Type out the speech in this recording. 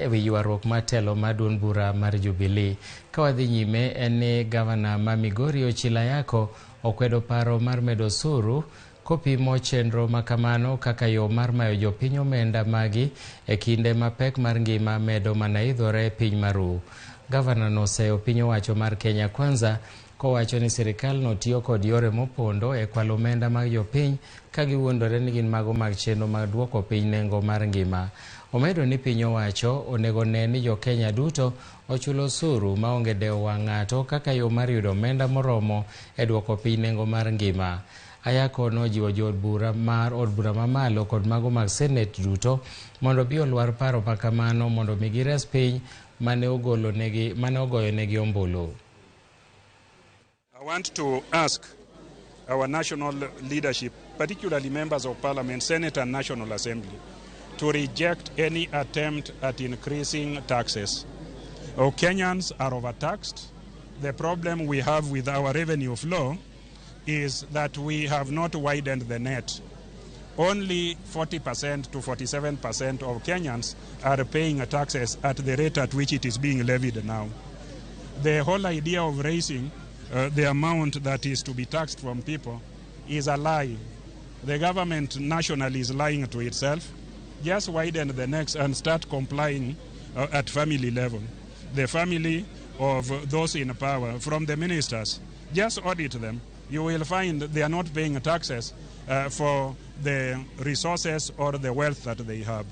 e wi ywaruok matelo maduond bura mar Jubilee. Ka wadhi nyime en ni Gavana ma Migori Ochilayako okwedo paro mar medo osuru kopimo chenro makamano kaka yo mar mayo jopiny omenda magi e kinde mapek mar ngima medo mana idhore piny maru. Gavana no oseyo piny owacho mar Kenya Kwanza kowacho ni sirikal no tiyo kod yore mopondo e kwalo omenda mag jopiny ka giwuondore ni gin mago mag chenro mag duoko piny nengo mar ngima. Omedo ni piny owacho onego ne ni jo-Kenya duto ochulo osuru maonge dewo wang' ng'ato kaka yo mar yudo omenda moromo e duoko piny nengo mar ngima. Ayako nojiwo jood bura mar od bura mamalo kod mago mag Senate duto mondo bi olwar paro makamano mondo mi gires piny mane ogoyo negi ombulu. I want to ask our national leadership, particularly members of Parliament, Senate and National Assembly, to reject any attempt at increasing taxes. Our Kenyans are overtaxed. The problem we have with our revenue flow is that we have not widened the net. Only 40% to 47% of Kenyans are paying taxes at the rate at which it is being levied now. The whole idea of raising the amount that is to be taxed from people is a lie. The government nationally is lying to itself. Just widen the net and start complying at family level. The family of those in power, from the ministers, just audit them. You will find they are not paying taxes for the resources or the wealth that they have.